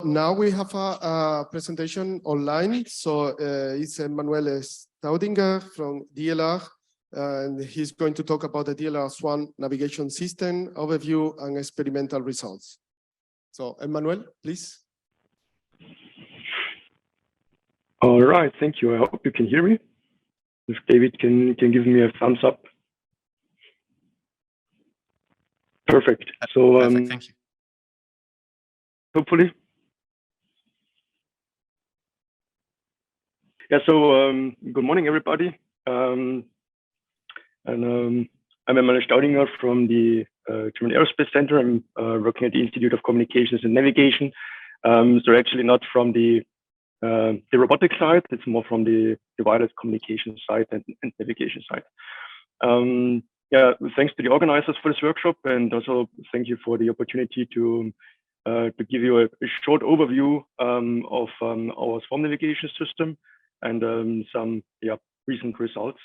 Now we have a presentation online. So it's Emanuel Staudinger from DLR, and he's going to talk about the DLR-1 navigation system overview and experimental results. So Emanuel, please. All right, thank you. I hope you can hear me. If David can give me a thumbs up. Perfect. So Perfect, thank you. Hopefully. Yeah, so good morning, everybody. I'm Emanuel Staudinger from the German Aerospace Center. I'm working at the Institute of Communications and Navigation. So actually not from the robotics side, it's more from the wireless communication side and navigation side. Yeah, thanks to the organizers for this workshop, and also thank you for the opportunity to give you a short overview of our swarm navigation system and some recent results.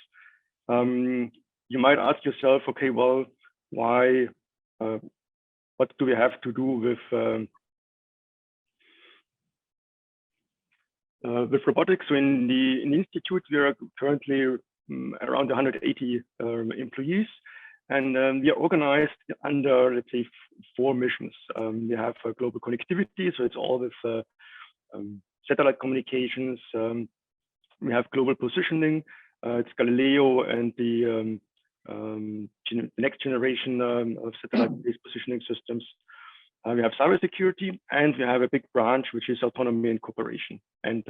You might ask yourself, okay, well, why? What do we have to do with robotics? So in the institute, we are currently around 180 employees, and we are organized under, let's say, 4 missions. We have global connectivity, so it's all with satellite communications. We have global positioning, it's Galileo and the next generation of satellite-based positioning systems. We have cybersecurity, and we have a big branch, which is autonomy and cooperation. And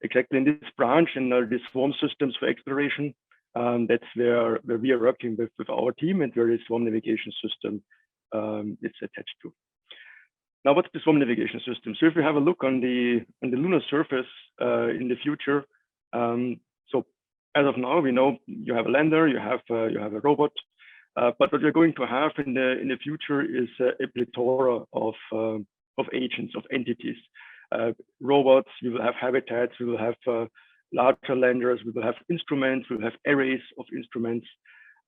exactly in this branch, in the swarm systems for exploration, that's where we are working with our team, and where the swarm navigation system is attached to. Now, what's the swarm navigation system? So if we have a look on the lunar surface in the future, so as of now, we know you have a lander, you have a robot, but what we're going to have in the future is a plethora of agents, of entities. Robots, we will have habitats, we will have larger landers, we will have instruments, we will have arrays of instruments,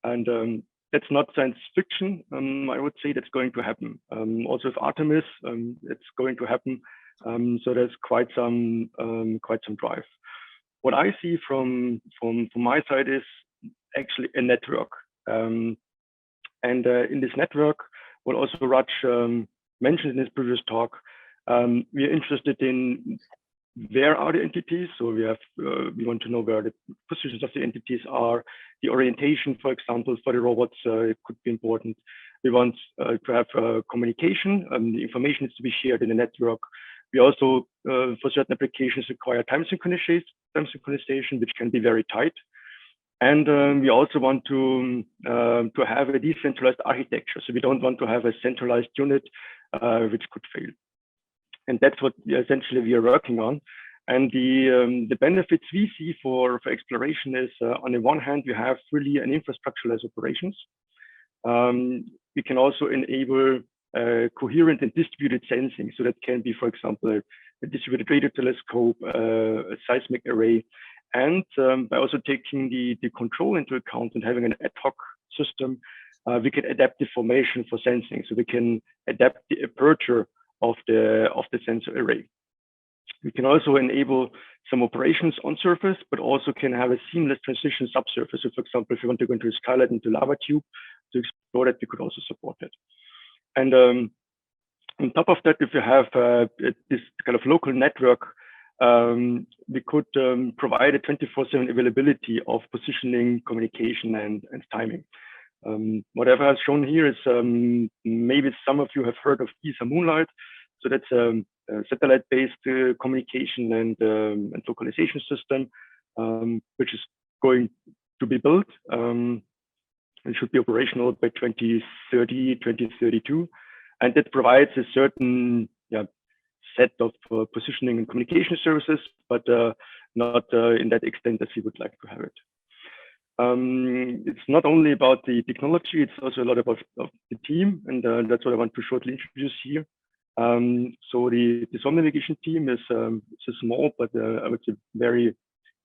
and that's not science fiction. I would say that's going to happen. Also with Artemis, it's going to happen. So there's quite some drive. What I see from my side is actually a network. And in this network, what also Raj mentioned in his previous talk, we are interested in where are the entities. So we want to know where the positions of the entities are. The orientation, for example, for the robots, it could be important. We want to have communication. The information needs to be shared in the network. We also, for certain applications, require time synchronization, which can be very tight. And we also want to have a decentralized architecture. So we don't want to have a centralized unit, which could fail. And that's what we are working on. And the benefits we see for exploration is, on the one hand, we have really an infrastructureless operations. We can also enable coherent and distributed sensing. So that can be, for example, a distributed radio telescope, a seismic array, and by also taking the control into account and having an ad hoc system, we can adapt the formation for sensing. So we can adapt the aperture of the sensor array. We can also enable some operations on surface, but also can have a seamless transition subsurface. So for example, if you want to go into a skylight, into lava tube to explore that, we could also support it. And on top of that, if you have this kind of local network, we could provide a 24/7 availability of positioning, communication, and timing. What I've shown here is maybe some of you have heard of ESA Moonlight. So that's a satellite-based communication and localization system, which is going to be built and should be operational by 2030, 2032. And it provides a certain set of positioning and communication services, but not in that extent as we would like to have it. It's not only about the technology, it's also a lot about the team, and that's what I want to shortly introduce here. So the swarm navigation team is a small, but I would say very,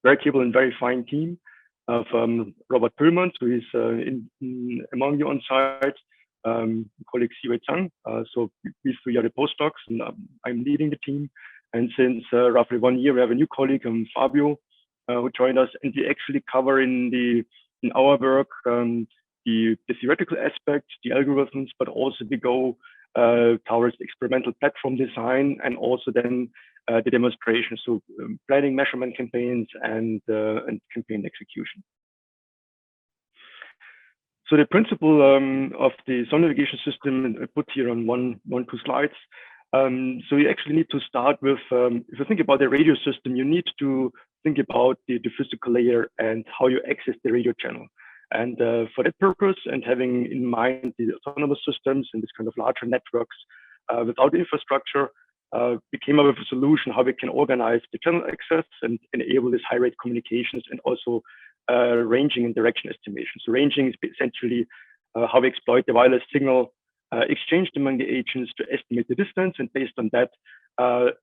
very capable and very fine team of Robert Pillman, who is among you on site. colleague Siwei Zhang. So we three are the postdocs, and I'm leading the team. And since roughly 1 year, we have a new colleague, Fabio, who joined us, and we actually cover in our work the theoretical aspect, the algorithms, but also we go towards experimental platform design and also then the demonstration, so planning measurement campaigns and campaign execution. So the principle of the zone navigation system I put here on two slides. So you actually need to start with, if you think about the radio system, you need to think about the physical layer and how you access the radio channel. And for that purpose, and having in mind the autonomous systems and this kind of larger networks without infrastructure, we came up with a solution how we can organize the channel access and enable this high rate communications and also ranging and direction estimation. So ranging is essentially how we exploit the wireless signal exchanged among the agents to estimate the distance, and based on that,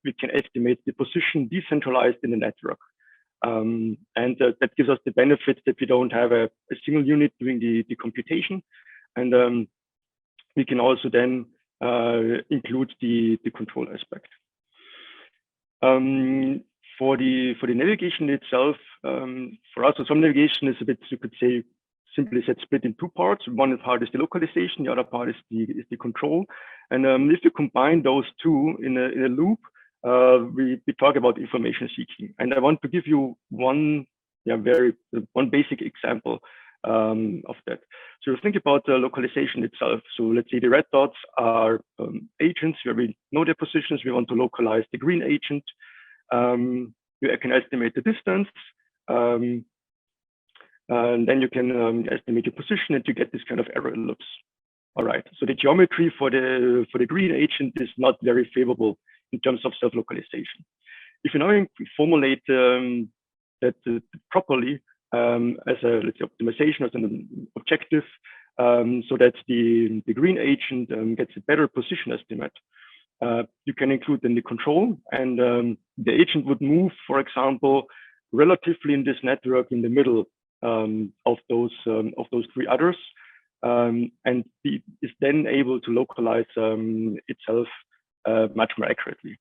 we can estimate the position decentralized in the network. That gives us the benefit that we don't have a single unit doing the computation, and we can also then include the control aspect. For the navigation itself, for us, some navigation is a bit, you could say, simply said, split in two parts. One part is the localization, the other part is the control. And if you combine those two in a loop, we talk about information seeking. And I want to give you one basic example of that. So think about the localization itself. So let's say the red dots are agents where we know their positions. We want to localize the green agent. You can estimate the distance. And then you can estimate your position, and you get this kind of error loops. All right. So the geometry for the green agent is not very favorable in terms of self-localization. If you now formulate that properly as a, let's say, optimization as an objective, so that the green agent gets a better position estimate, you can include then the control, and the agent would move, for example, relatively in this network in the middle of those three others, and is then able to localize itself much more accurately.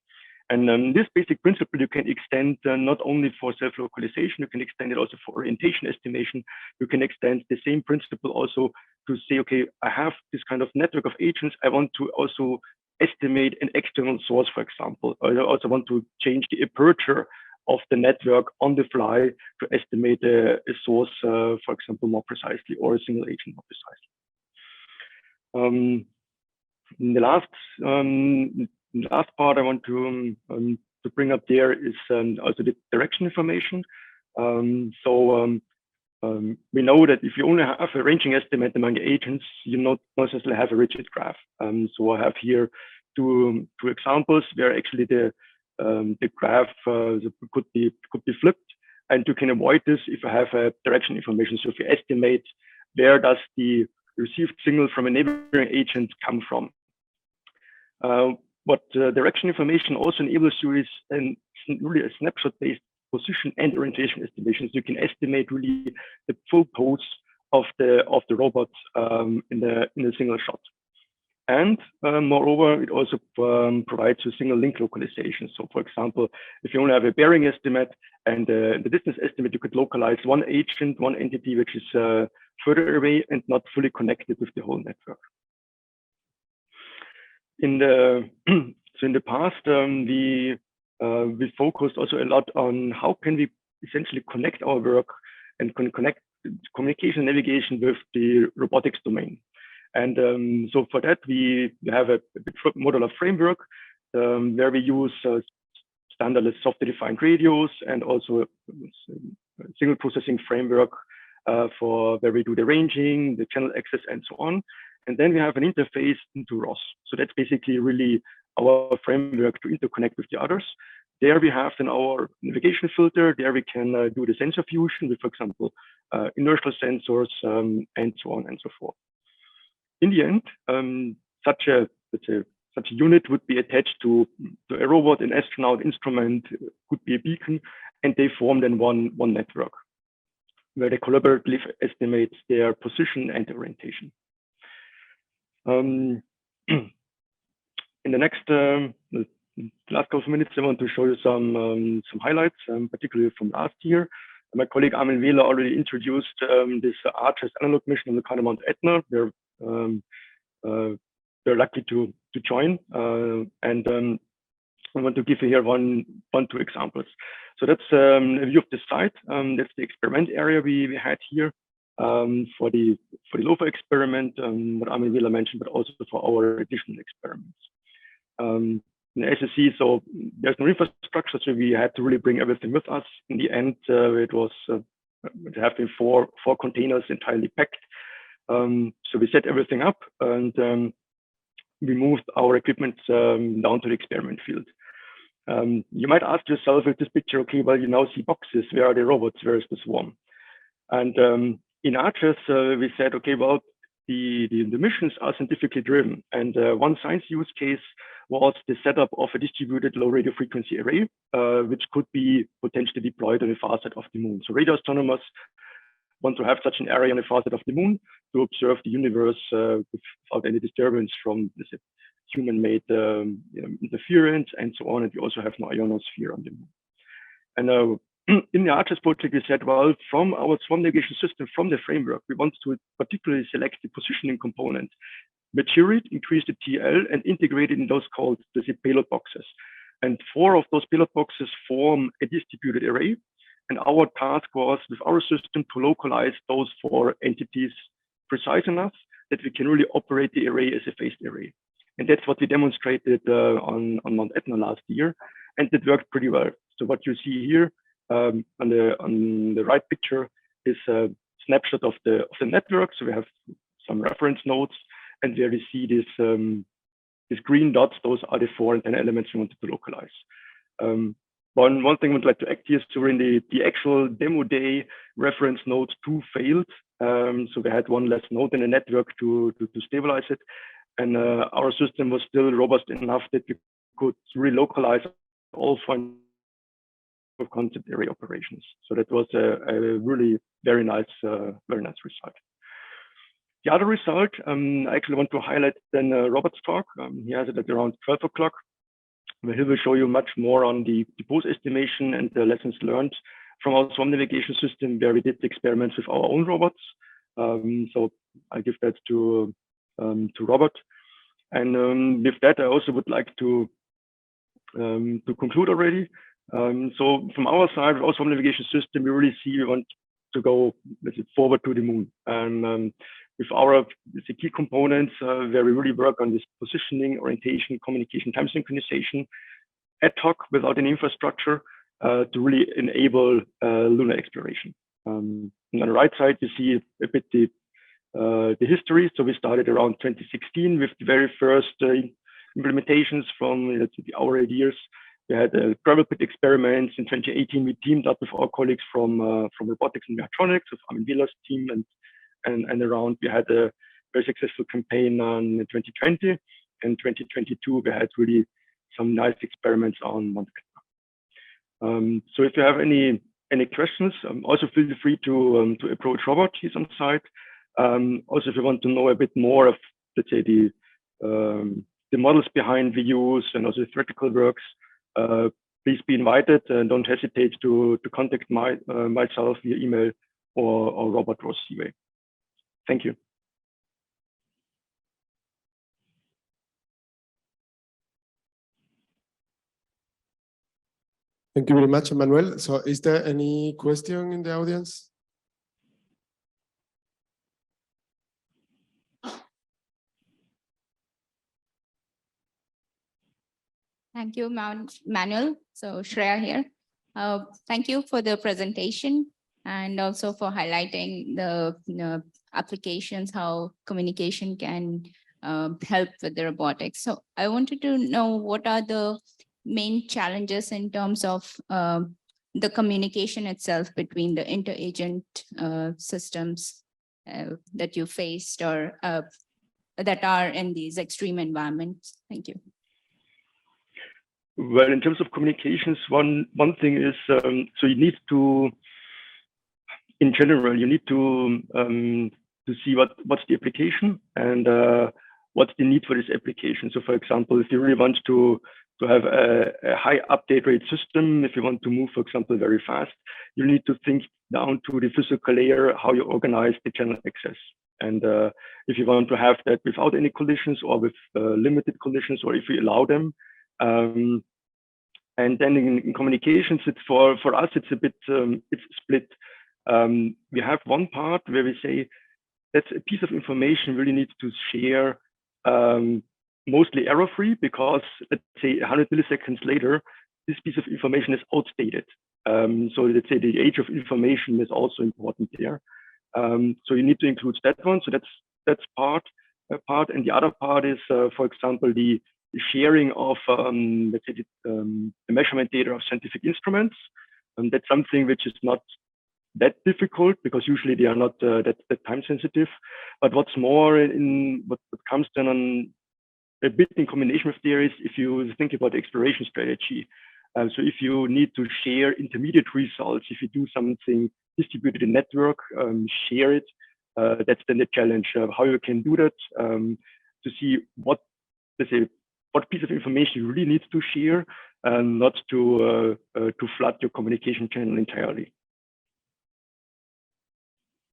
And this basic principle you can extend not only for self-localization, you can extend it also for orientation estimation. You can extend the same principle also to say, okay, I have this kind of network of agents. I want to also estimate an external source, for example. I also want to change the aperture of the network on the fly to estimate a source, for example, more precisely, or a single agent more precisely. The last part I want to bring up there is also the direction information. We know that if you only have a ranging estimate among the agents, you not necessarily have a rigid graph. So I have here two examples where actually the graph could be flipped, and you can avoid this if you have a direction information. So if you estimate where does the received signal from a neighboring agent come from. What direction information also enables you is really a snapshot-based position and orientation estimations. You can estimate really the full pose of the robot in a single shot. And moreover, it also provides a single link localization. So for example, if you only have a bearing estimate and the distance estimate, you could localize one agent, one entity, which is further away and not fully connected with the whole network. In the past, we focused also a lot on how can we essentially connect our work and connect communication navigation with the robotics domain. And so for that, we have a modular framework where we use standard software-defined radios and also a signal processing framework for where we do the ranging, the channel access, and so on. And then we have an interface into ROS. So that's basically really our framework to interconnect with the others. There we have then our navigation filter. There we can do the sensor fusion with, for example, inertial sensors and so on and so forth. In the end, such a unit would be attached to a robot, an astronaut instrument, could be a beacon, and they form then one network where they collaboratively estimate their position and orientation. Um, in the next last couple of minutes, I want to show you some highlights, particularly from last year. My colleague Armin Wähler already introduced this Arches analog mission on the kind of Mount Etna. They're lucky to join, and I want to give you here two examples. So that's a view of the site. That's the experiment area we had here for the LOFA experiment, what Armin Wähler mentioned, but also for our additional experiments. As you see, so there's no infrastructure, so we had to really bring everything with us. In the end, it was having four containers entirely packed. So we set everything up and we moved our equipment down to the experiment field. You might ask yourself with this picture, okay, well, you now see boxes. Where are the robots? Where is the swarm? And in Arches, we said, okay, well, the missions are scientifically driven. And one science use case was the setup of a distributed low radio frequency array, which could be potentially deployed on the far side of the moon. So radio astronomers want to have such an array on the far side of the moon to observe the universe without any disturbance from human-made interference and so on. And we also have no ionosphere on the moon. And in the Arches project, we said, well, from our swarm navigation system, from the framework, we want to particularly select the positioning component, mature it, increase the TL, and integrate it in those called the payload boxes. And 4 of those payload boxes form a distributed array. And our task was with our system to localize those 4 entities precise enough that we can really operate the array as a phased array. And that's what we demonstrated on Mount Etna last year. And it worked pretty well. So what you see here on the right picture is a snapshot of the network. So we have some reference nodes, and there you see these green dots. Those are the 4 antenna elements we wanted to localize. One thing I would like to add here, so in the actual demo day, reference node 2 failed. So we had one less node in the network to stabilize it. And our system was still robust enough that we could relocalize all 4 concept array operations. So that was a really very nice result. The other result, I actually want to highlight then Robert's talk. He has it at around 12 o'clock, where he will show you much more on the pose estimation and the lessons learned from our swarm navigation system, where we did the experiments with our own robots. So I give that to Robert. And with that, I also would like to conclude already. So from our side, with our swarm navigation system, we really see we want to go forward to the moon. And with our key components, where we really work on this positioning, orientation, communication, time synchronization, ad hoc without an infrastructure to really enable lunar exploration. And on the right side, you see a bit the history. So we started around 2016 with the very first implementations from our ideas. We had gravel pit experiments in 2018. We teamed up with our colleagues from Robotics and Mechatronics, with Armin Wähler's team, and around we had a very successful campaign in 2020. In 2022, we had really some nice experiments on Mount Etna. So if you have any questions, also feel free to approach Robert. He's on site. Also, if you want to know a bit more of, let's say, the models behind the use and also the theoretical works, please be invited and don't hesitate to contact myself via email or Robert Ross Seaway. Thank you. Thank you very much, Emanuel. So is there any question in the audience? Thank you, Manuel. So Shreya here. Thank you for the presentation and also for highlighting the applications, how communication can help with the robotics. So I wanted to know what are the main challenges in terms of the communication itself between the inter-agent systems that you faced or that are in these extreme environments. Thank you. Well, in terms of communications, one thing is, so you need to, in general, you need to see what's the application and what's the need for this application. So for example, if you really want to have a high update rate system, if you want to move, for example, very fast, you need to think down to the physical layer, how you organize the channel access. And if you want to have that without any collisions or with limited collisions, or if you allow them. And then in communications, it's for us, it's a bit, it's split. We have one part where we say that's a piece of information really needs to share mostly error-free, because let's say 100 milliseconds later, this piece of information is outdated. So let's say the age of information is also important there. So you need to include that one. So that's part. And the other part is, for example, the sharing of let's say the measurement data of scientific instruments. And that's something which is not that difficult, because usually they are not that time sensitive. But what's more, what comes then on a bit in combination with there is, if you think about the exploration strategy. So if you need to share intermediate results, if you do something distributed in network, share it, that's then the challenge of how you can do that, to see what, let's say, what piece of information you really need to share, and not to flood your communication channel entirely.